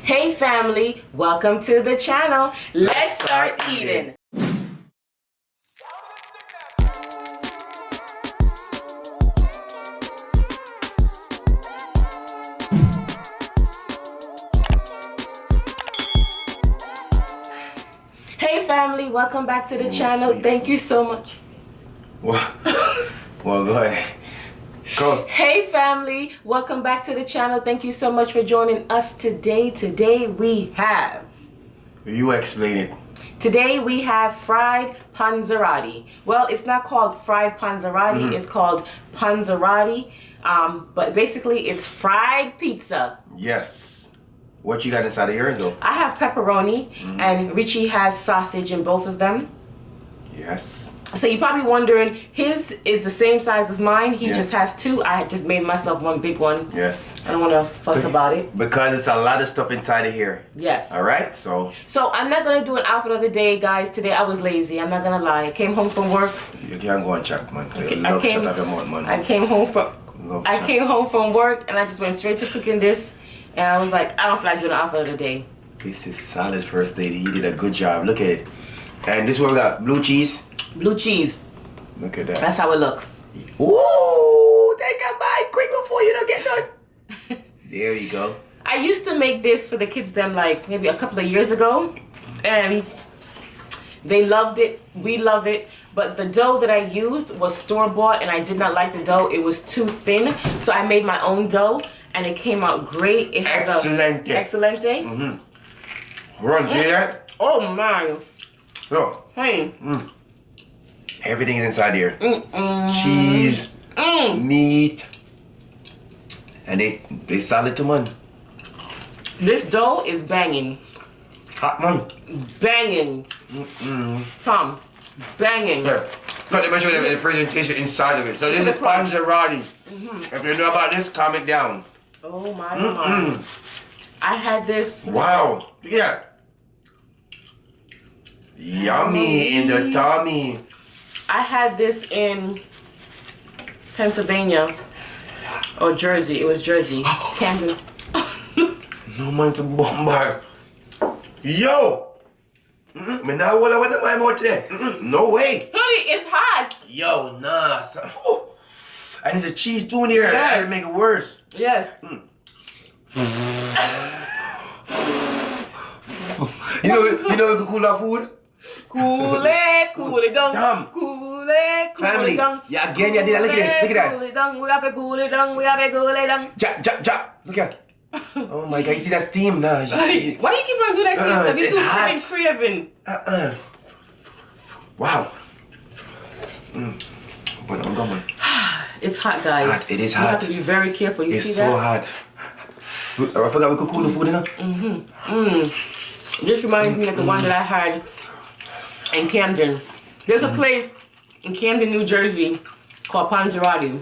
Hey family, welcome to the channel. Let's start eating. Hey family, welcome back to the channel. Thank you so much. Well, go ahead. Go. Hey family, welcome back to the channel. Thank you so much for joining us today. Today we have fried Panzerotti. Well, it's not called fried Panzerotti, it's called Panzerotti. But basically it's fried pizza. Yes. What you got inside of yours though? I have pepperoni and Richie has sausage in both of them. Yes. So you're probably wondering, his is the same size as mine. He just has two. I just made myself one big one. Yes. I don't want to fuss about it. Because it's a lot of stuff inside of here. Yes. Alright, so I'm not going to do an outfit of the day, guys. Today I was lazy. I'm not going to lie. I came home from work. you can't go and chat, man. I came home from work and I just went straight to cooking this. And I was like, I don't feel like doing an outfit of the day. This is solid first lady. You did a good job. Look at it. And this one we got blue cheese. Blue cheese. Look at that. That's how it looks. Ooh, take a bite quick before you don't get done. There you go. I used to make this for the kids them like maybe a couple of years ago. And they loved it. We love it. But the dough that I used was store-bought and I did not like the dough. It was too thin. So I made my own dough and it came out great. It has Excelente. Excelente. Run, see that? Oh my. Look. Hey. Everything is inside here. Cheese, meat, and they solid to man. This dough is banging. Hot man. Banging. Tom. Banging. Yeah. Let me show you the presentation inside of it. So this is Panzerotti. If you know about this, comment down. Oh my God. I had this. Wow. Yeah. Yummy in the tummy. I had this in Pennsylvania or Jersey. It was Jersey. Camden. No man to bombard. Yo. Me now what I want to buy more today. No way. Honey, it's hot. Yo, nah. And there's a cheese too in here. Yes. That'll make it worse. Yes. You know the cool off food? Cool it down. Damn. Cool it Family. down. Yeah, again, you did that. Look at this. Look at that. Cool it down. We have to cool it down. We have to cool it down. Jap. Look at that. Oh my God, you see that steam? Nah. Why do you keep on doing that to yourself? You're it's too hot. freaking craving. Wow. But I'm going. It's hot, guys. It's hot. It is You hot. have to be very careful. You It's see so that? hot. I forgot we could cool the food enough. This reminds me of the one that I had in Camden. There's a place in Camden, New Jersey called Panzerotti.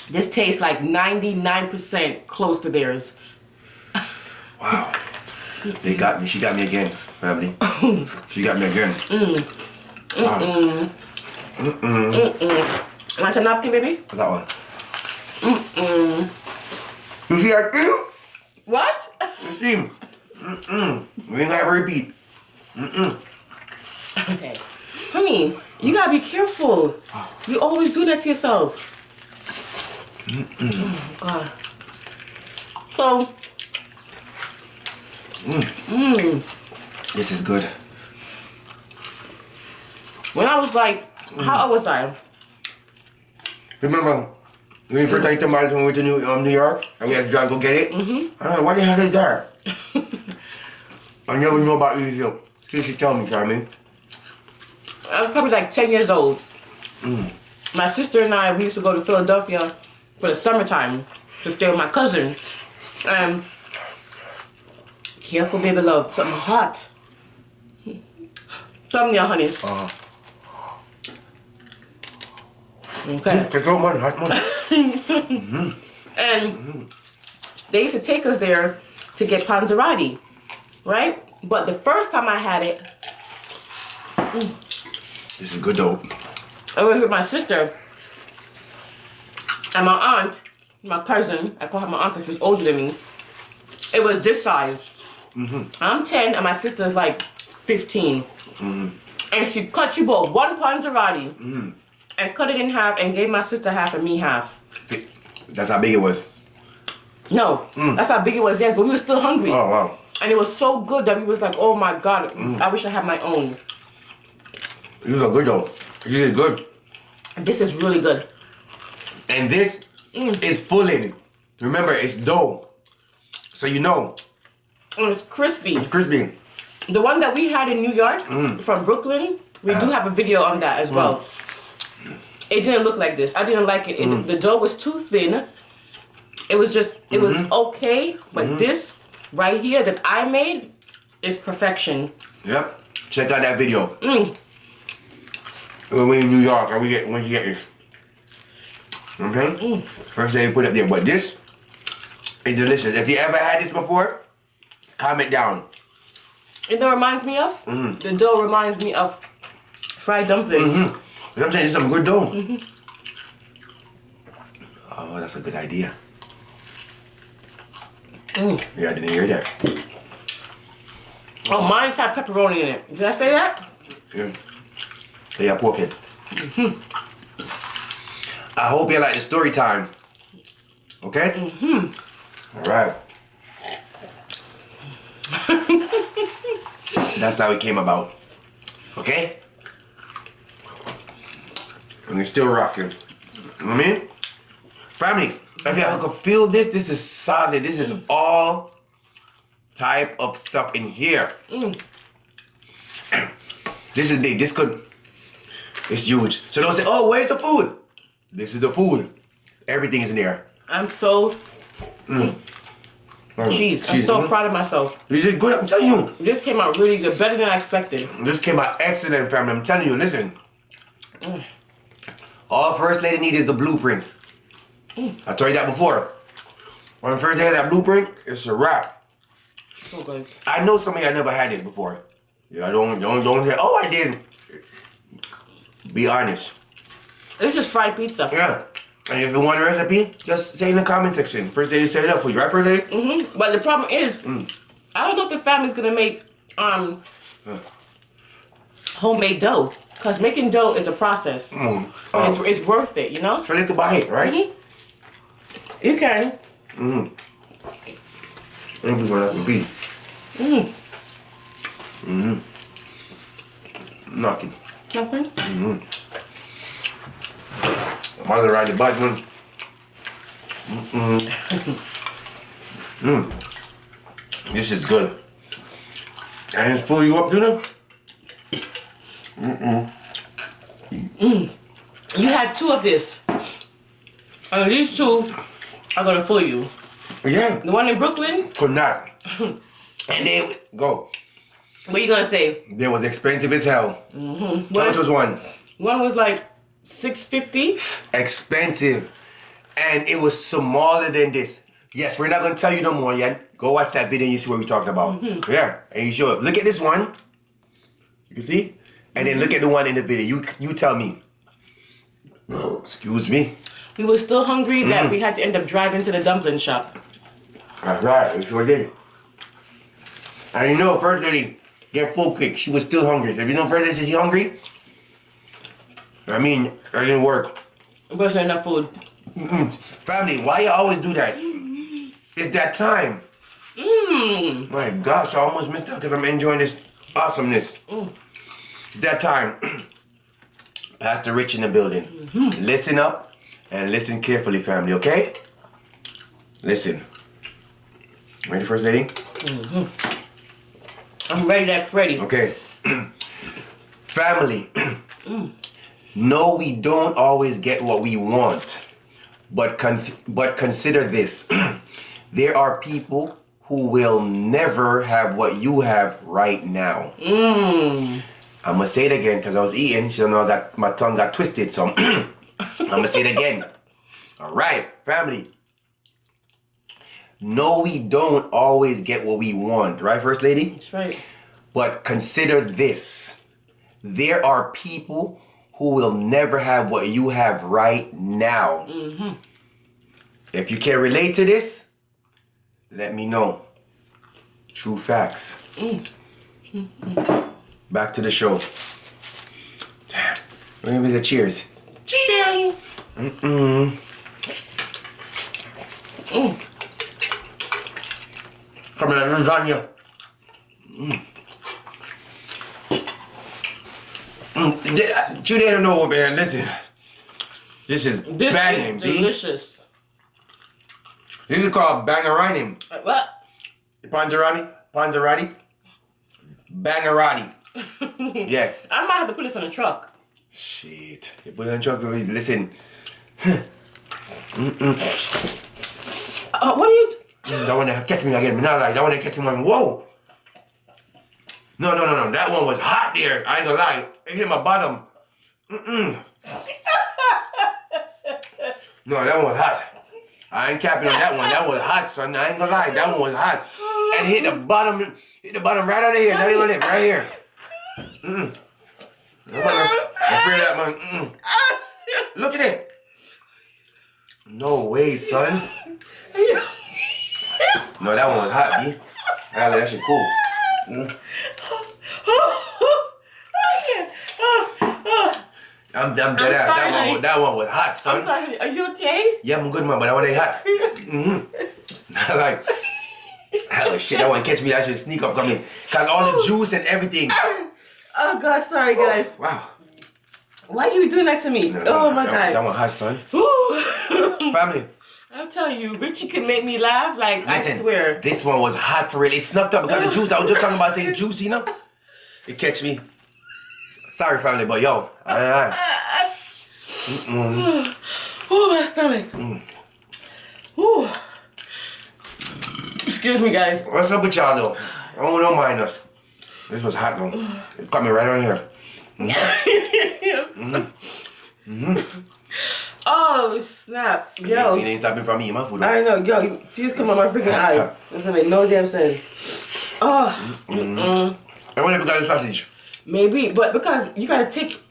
This tastes like 99% close to theirs. Wow. They got me. She got me again, family. She got me again. Wow. Want a napkin, baby? What's that one? You see that steam? What? Steam. We ain't gotta repeat. Okay. Honey, you gotta be careful. You always do that to yourself. Oh, God. So. This is good. When I was like, how old was I? Remember when we first time to when we went to New York and we had to drive go get it? I don't know, why the hell is that? I never knew about these. She tell me, Carmen. I was probably like 10 years old. My sister and I, we used to go to Philadelphia for the summertime to stay with my cousin. Careful, baby love, something hot. Come here, honey. Okay. Take out one, hot one. And they used to take us there to get Panzerotti, right? But the first time I had it, This is good though. I went with my sister and my aunt, my cousin. I call her my aunt because she's older than me. it was this size. I'm 10 and my sister's like 15. And she cut you both one Panzerotti and cut it in half and gave my sister half and me half. That's how big it was. No, that's how big it was, yes, but we were still hungry. Oh, wow. And it was so good that we was like, oh my God, I wish I had my own. These are good though. These are good. This is really good. And this is filling. Remember, it's dough. So you know. And it's crispy. It's crispy. The one that we had in New York from Brooklyn, we do have a video on that as well. It didn't look like this. I didn't like it. The dough was too thin. It was just, it was okay. But this right here that I made is perfection. Yep. Check out that video. When we're in New York and when you get this. Okay? First thing you put it there. But this is delicious. If you ever had this before, comment down. You know what it reminds me of? The dough reminds me of fried dumpling. You know what I'm saying? It's some good dough. Oh, that's a good idea. Yeah, I didn't hear that. Oh, mine's have pepperoni in it. Did I say that? Yeah. Yeah, pork it. I hope you like the story time. Okay? All right. That's how it came about. Okay? And we're still rocking. You know what I mean? Family, if y'all can feel this, this is solid. This is all type of stuff in here. This is big. This could... It's huge. So don't say, oh, where's the food? This is the food. Everything is in there. I'm so... Jeez, I'm so proud of myself. You did good, I'm telling you. This came out really good, better than I expected. This came out excellent, family. I'm telling you, listen. All First Lady needs is a blueprint. I told you that before. When First Lady had that blueprint, it's a wrap. So good. I know some of y'all never had this before. Yeah, don't say, oh, I did. Be honest. It's just fried pizza. Yeah. And if you want a recipe, just say in the comment section. First Lady set it up for you, right, First Lady? But the problem is, I don't know if the family's gonna make homemade dough. Because making dough is a process. It's worth it, you know? So you can buy it, right? You can. Maybe we're not gonna be. Nothing. Nothing? Mother ride the bike, man. This is good. And it's full you up, Duna? You had 2 of this. And these 2 are gonna fool you. Yeah. The one in Brooklyn, Could not. And they go. what you gonna say? They was expensive as hell. How much was one? One was like $6.50. Expensive. And it was smaller than this. Yes, we're not gonna tell you no more yet. Go watch that video and you see what we talked about. Yeah. And you show up. Look at this one. You see? And then look at the one in the video. You tell me. Oh, excuse me. We were still hungry that we had to end up driving to the dumpling shop. That's right. We sure did. And you know, First Lady get full quick. She was still hungry. So if you know First Lady, she's hungry. I mean, it didn't work. It wasn't enough food. Family, why you always do that? It's that time. My gosh, I almost missed out because I'm enjoying this awesomeness. It's that time. Pastor Rich in the building. Listen up and listen carefully, family, okay? Listen. Ready, First Lady? I'm ready, that's ready. Okay. Family. No, we don't always get what we want. But consider this. There are people who will never have what you have right now. I'm gonna say it again because I was eating, so now that my tongue got twisted, so I'm gonna say it again. All right, family. No, we don't always get what we want, right, First Lady? That's right. But consider this. There are people who will never have what you have right now. If you can relate to this, let me know. True facts. Back to the show. Damn. Let me give it a cheers. Cheers. Come on, lasagna. You didn't know, man. Listen. This is banging, is delicious. This is called Panzerotti. What? Panzerotti. Panzerotti. Yeah. I might have to put this on the truck. Shit. You put it on the truck. Listen. What are you? That one that catch me again. Not like that one that catch me. Whoa. No. That one was hot there. I ain't gonna lie. It hit my bottom. No, that one was hot. I ain't capping on that one. That was hot, son. I ain't gonna lie. That one was hot. And hit the bottom right out of here. Not even it, right here. I'm afraid of that, man. Look at it. No way, son. No, that one was hot, B. That shit cool. I'm dead ass. That one was hot, son. I'm sorry. Are you okay? Yeah, I'm good, man, but that one ain't hot. Like, oh shit, that one catch me. I should sneak up on me. Cause all the juice and everything. Oh God, sorry guys. Wow. Why are you doing that to me? Oh my God. That one hot, son. Family. I'm telling you, Richie can make me laugh. Like, listen, I swear. This one was hot for real. It snuffed up because of juice. I was just talking about saying juice, you know? It catch me. Sorry, family, but yo. Oh, my stomach. Ooh. Excuse me, guys. What's up with y'all, though? Don't mind us. This was hot, though. It caught me right on here. Oh, snap. Yo. You ain't stopping from me, my food. I know. Yo, tears come on my freaking eye. Doesn't make no damn sense. Oh. I wonder if we got a sausage. Maybe, but because you gotta take...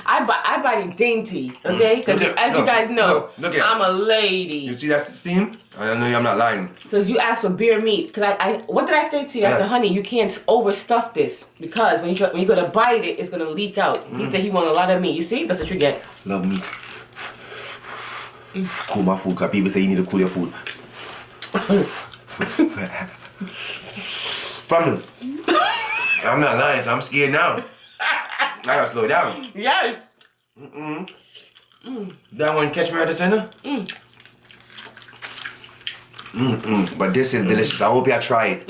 I buy it dainty, okay? Because as you guys know, look I'm a lady. You see that steam? I know I'm not lying. Because you asked for beer meat. Because what did I say to you? I said, honey, you can't overstuff this. Because when you're going to bite it, it's going to leak out. He said he wanted a lot of meat. You see? That's what you get. Love meat. Cool my food, because people say you need to cool your food. Family, I'm not lying, so I'm scared now. I gotta slow down. Yes. That one catch me at the center? But this is delicious. I hope y'all try it.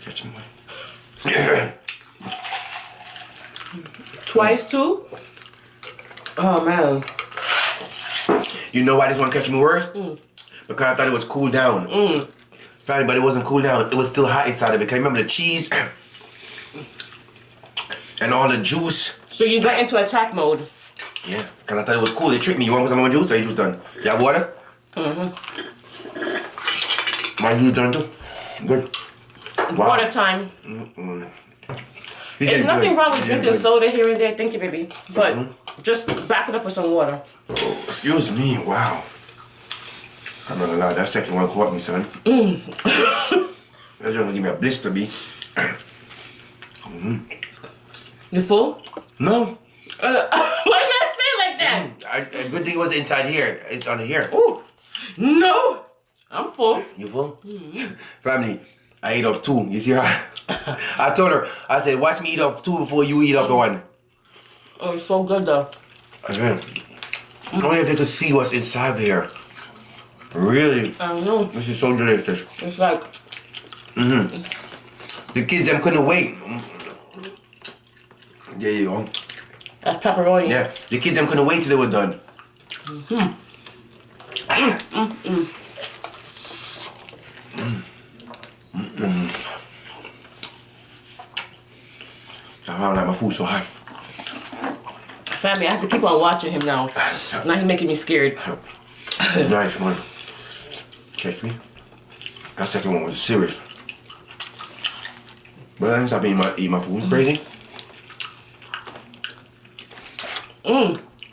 Catch me. Twice too? Oh man. You know why this one catch me worse? Because I thought it was cooled down. But it wasn't cooled down. It was still hot inside of it. Can you remember the cheese? And all the juice. So you got into attack mode? Yeah, because I thought it was cool. It tricked me. You want some more juice or your juice done? You have water? My juice done too? Good. Wow. Water time. There's nothing wrong with drinking soda here and there. Thank you, baby. But just back it up with some water. Oh, excuse me. Wow. I'm not gonna lie. That second one caught me, son. That's gonna give me a blister, B. You full? No. Why you gotta say it like that? A good thing it was inside here. It's on here. Ooh. No. I'm full. You full? Family, I ate off 2. You see her? I told her, I said, watch me eat off 2 before you eat off the 1. Oh, it's so good though. I only have to see what's inside here. Really? I know. This is so delicious. It's like... The kids them couldn't wait. There you go. That's pepperoni. Yeah, the kids them couldn't wait till they were done. So I don't like my food so hot. Family, I have to keep on watching him now. Now he's making me scared. Nice one. Catch me. That second one was serious. But I didn't stop eating my food. Crazy.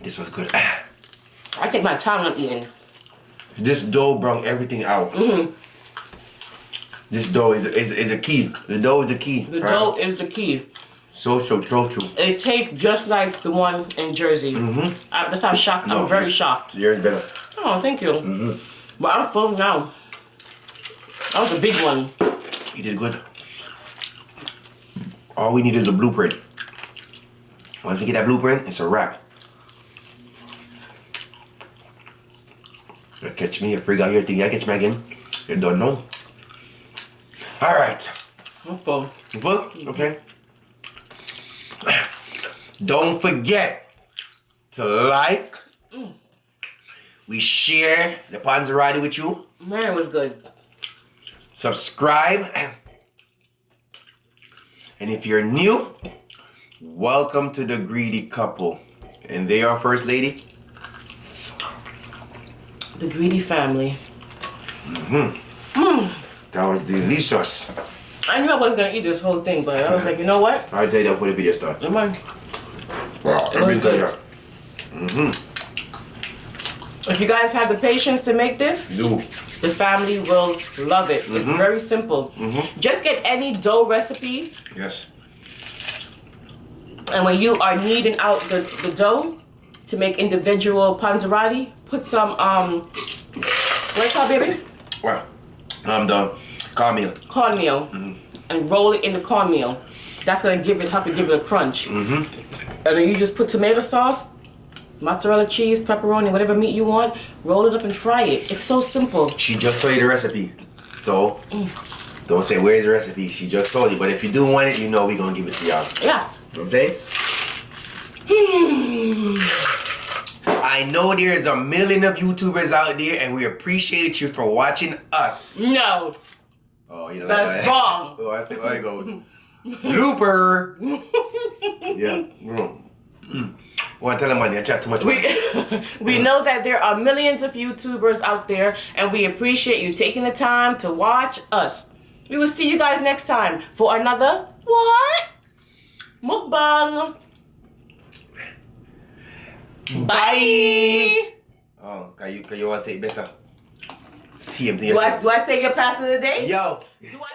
This was good. I take my time on eating. This dough brought everything out. This dough is a key. The dough is the key. The dough is the key. So true. It tastes just like the one in Jersey. That's how shocked. I'm very shocked. Yours better. Oh, thank you. But I'm full now. That was a big one. You did good. All we need is a blueprint. Once we get that blueprint, it's a wrap. You catch me, you figure out your thing, you catch me again. You don't know. Alright. I'm full. You full? Okay. Don't forget to like. We share the Panzerotti with you. Man, it was good. Subscribe. And if you're new, welcome to the Greedy Couple. And they are First Lady. The Greedy family. That was delicious. I knew I wasn't going to eat this whole thing, but I was like, you know what? I'll tell you that before the video starts. Never mind. Wow, It was good. If you guys have the patience to make this, Do. the family will love it. It's very simple. Just get any dough recipe, Yes. and when you are kneading out the dough to make individual panzerotti, put some what it called, baby? Well, the cornmeal. Cornmeal, and roll it in the cornmeal. That's gonna help it give it a crunch. And then you just put tomato sauce, mozzarella cheese, pepperoni, whatever meat you want. Roll it up and fry it. It's so simple. She just told you the recipe. So, don't say where's the recipe. She just told you. But if you do want it, you know we're going to give it to y'all. Yeah. You know what I'm saying? I know there's a million of YouTubers out there, and we appreciate you for watching us. No. Oh, you know That's wrong. Oh, I see. I go. Looper. Yeah. Want to tell them money? I chat too much. We know that there are millions of YouTubers out there, and we appreciate you taking the time to watch us. We will see you guys next time for another what? Mukbang. Bye. Oh, can you want to say it better? See him. Do I say your pass of the day? Yo. Do I